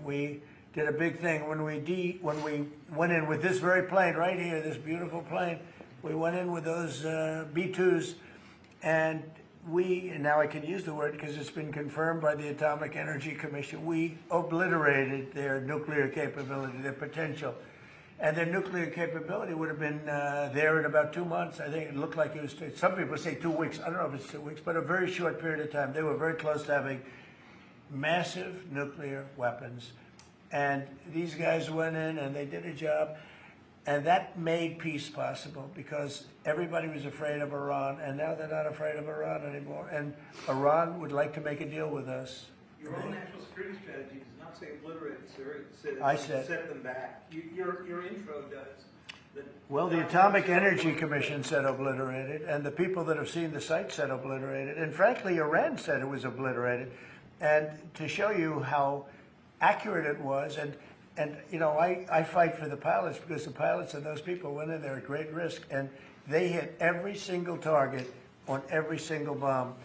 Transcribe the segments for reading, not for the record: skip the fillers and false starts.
We did a big thing when we went in with this very plane right here, this beautiful plane. We went in with those B-2s, and now I can use the word because it's been confirmed by the Atomic Energy Commission, we obliterated their nuclear capability, their potential. And their nuclear capability would have been there in about 2 months. I think it looked like it was, some people say 2 weeks. I don't know if it's 2 weeks, but a very short period of time. They were very close to having massive nuclear weapons. And these guys went in and they did a job. And that made peace possible because everybody was afraid of Iran. And now they're not afraid of Iran anymore. And Iran would like to make a deal with us. Your own national security strategy does not say obliterate, sir. It I says said, set them back. Your intro does. Well, the Atomic Energy Commission said obliterated, and the people that have seen the site said obliterated. And frankly, Iran said it was obliterated. And to show you how accurate it was, and you know, I fight for the pilots because the pilots and those people went in there at great risk, and they hit every single target on every single bomb.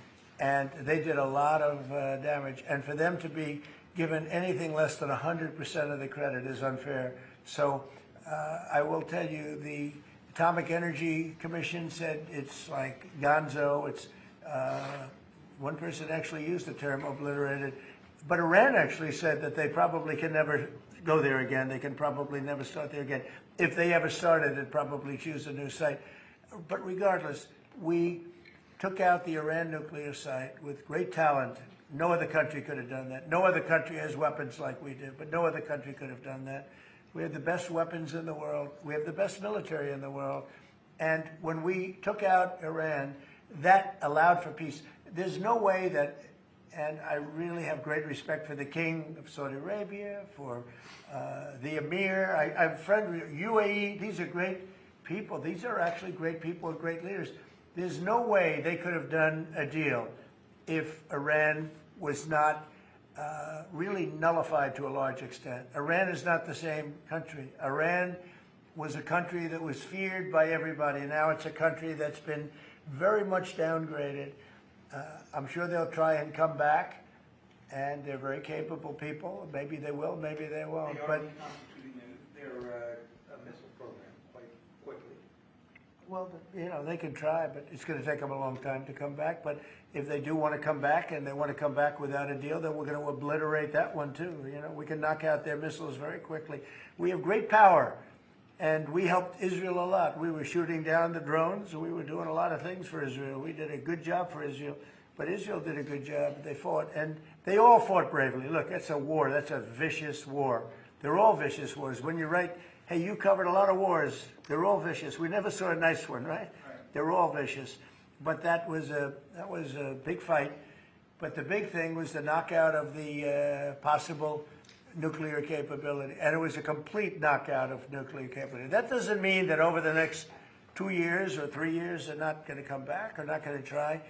And they did a lot of damage. And for them to be given anything less than 100% of the credit is unfair. So I will tell you, the Atomic Energy Commission said it's like gonzo. It's one person actually used the term obliterated. But Iran actually said that they probably can never go there again. They can probably never start there again. If they ever started, they'd probably choose a new site. But regardless, we took out the Iran nuclear site with great talent. No other country could have done that. No other country has weapons like we do, but no other country could have done that. We have the best weapons in the world. We have the best military in the world. And when we took out Iran, that allowed for peace. There's no way that, and I really have great respect for the King of Saudi Arabia, for the Emir. I'm friend with UAE. These are great people. These are actually great people and great leaders. There's no way they could have done a deal if Iran was not really nullified to a large extent. Iran is not the same country. Iran was a country that was feared by everybody. Now it's a country that's been very much downgraded. I'm sure they'll try and come back, and they're very capable people. Maybe they will, maybe they won't. They are But reconstituting their missile program quite quickly. well, you know, they can try, but it's going to take them a long time to come back. But if they do want to come back, and they want to come back without a deal, then we're going to obliterate that one too. You know, we can knock out their missiles very quickly. We have great power, and we helped Israel a lot. We were shooting down the drones. We were doing a lot of things for Israel. We did a good job for Israel, but Israel did a good job. They fought, and they all fought bravely. Look, that's a war. That's a vicious war. They're all vicious wars. When you write, hey, you covered a lot of wars. They're all vicious. We never saw a nice one, right? They're all vicious. But that was a big fight. But the big thing was the knockout of the possible nuclear capability. And it was a complete knockout of nuclear capability. That doesn't mean that over the next 2 years or 3 years they're not going to come back or not going to try.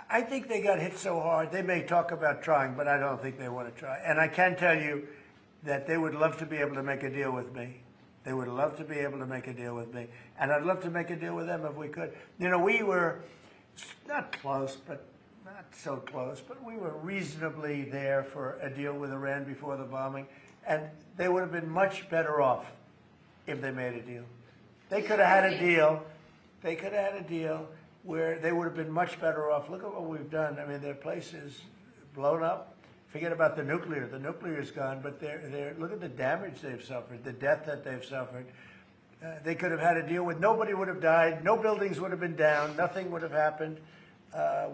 I think they got hit so hard, they may talk about trying, but I don't think they want to try. And I can tell you that they would love to be able to make a deal with me. They would love to be able to make a deal with me. And I'd love to make a deal with them if we could. You know, we were not close, but not so close, but we were reasonably there for a deal with Iran before the bombing. And they would have been much better off if they made a deal. They could have had a deal. They could have had a deal where they would have been much better off. Look at what we've done. I mean, their place is blown up. Forget about the nuclear. The nuclear is gone, but look at the damage they've suffered, the death that they've suffered. They could have had a deal with nobody would have died, no buildings would have been down, nothing would have happened.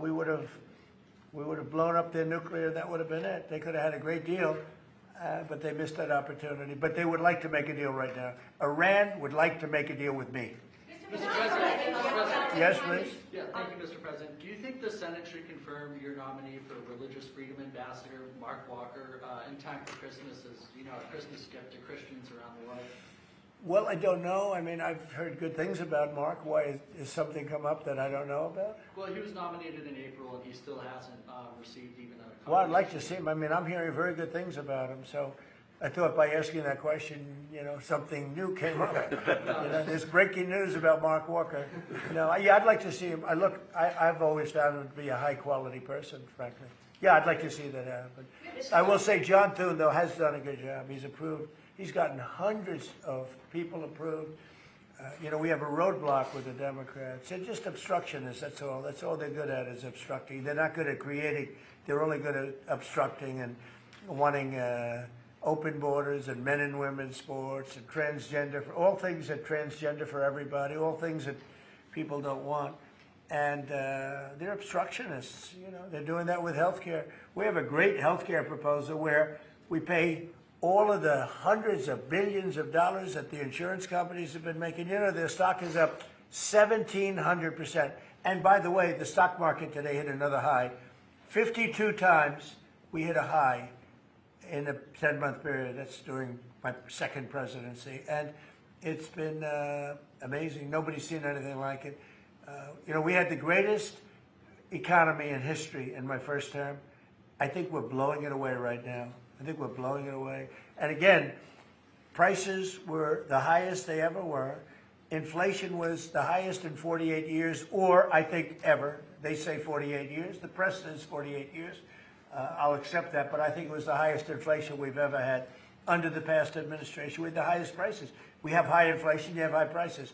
We would have blown up their nuclear. That would have been it. They could have had a great deal, but they missed that opportunity. But they would like to make a deal right now. Iran would like to make a deal with me. Mr. President, Yes, please. Yeah, thank you, Mr. President. Do you think the Senate should confirm your nominee for Religious Freedom Ambassador, Mark Walker, in time for Christmas, as you know, a Christmas gift to Christians around the world? Well, I don't know. I mean, I've heard good things about Mark. Why is something come up that I don't know about? Well, he was nominated in April, and he still hasn't received even a. Well, I'd like to see him. I mean, I'm hearing very good things about him. So I thought by asking that question, you know, something new came up. You know, there's breaking news about Mark Walker. No, yeah, I'd like to see him. I've always found him to be a high quality person, frankly. Yeah, I'd like to see that happen. I will say John Thune, though, has done a good job. He's gotten hundreds of people approved. We have a roadblock with the Democrats. They're just obstructionists, that's all. That's all they're good at is obstructing. They're not good at creating. They're only good at obstructing and wanting open borders and men and women's sports and transgender, all things that transgender for everybody, all things that people don't want. And they're obstructionists. They're doing that with healthcare. We have a great healthcare proposal where we pay all of the hundreds of billions of dollars that the insurance companies have been making. Their stock is up 1,700%. And by the way, the stock market today hit another high. 52 times we hit a high in a 10-month period. That's during my second presidency. And it's been amazing. Nobody's seen anything like it. We had the greatest economy in history in my first term. I think we're blowing it away right now. I think we're blowing it away. And again, prices were the highest they ever were. Inflation was the highest in 48 years, or I think ever. They say 48 years. The press says 48 years. I'll accept that, but I think it was the highest inflation we've ever had under the past administration. We had the highest prices. We have high inflation, you have high prices.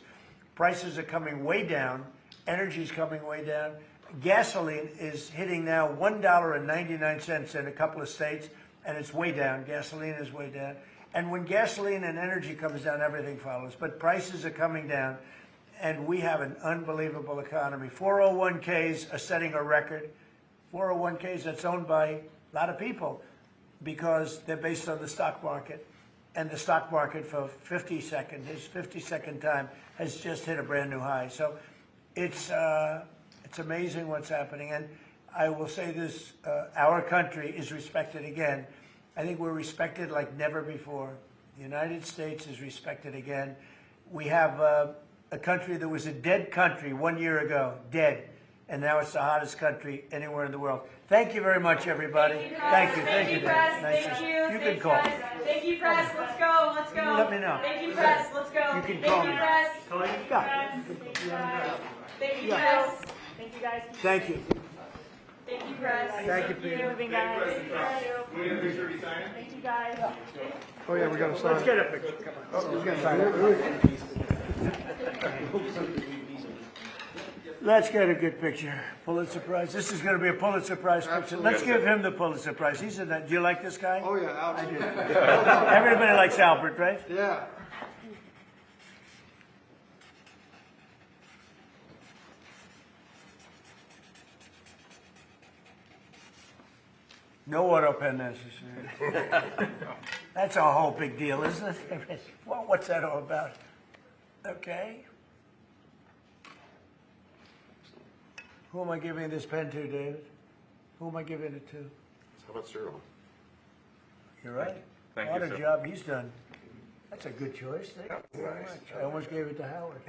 Prices are coming way down. Energy's coming way down. Gasoline is hitting now $1.99 in a couple of states, and it's way down. Gasoline is way down. And when gasoline and energy comes down, everything follows. But prices are coming down, and we have an unbelievable economy. 401ks are setting a record. 401ks that's owned by a lot of people because they're based on the stock market. And the stock market for his 52nd time, has just hit a brand new high. So it's amazing what's happening. And I will say this, our country is respected again. I think we're respected like never before. The United States is respected again. We have a country that was a dead country 1 year ago, dead. And now it's the hottest country anywhere in the world. Thank you very much, everybody. Thank you, press. Nice Thank to- you. You can call. Thank you, press. Let's go. Let's go. Let me know. Thank you, press. Let's go. You can Thank call you, me. press. Yeah. Thank you, Yeah. press. Thank you, guys. Thank you. Thank you, press. Thank you, Peter. Moving, guys. Thank you, guys. Oh, yeah, we got to sign Let's it. get a picture. Come on. Let's get a good picture. Pulitzer Prize. This is going to be a Pulitzer Prize picture. Absolutely. Let's give him the Pulitzer Prize. He's in that. Do you like this guy? Oh, yeah, I do. absolutely. Everybody likes Albert, right? Yeah. No auto pen necessary. That's a whole big deal, isn't it? Well, what's that all about? Okay. Who am I giving this pen to, David? Who am I giving it to? How about Cyril? You're right. Thank What you, a sir. job he's done. That's a good choice. Thank you very much. I almost gave it to Howard.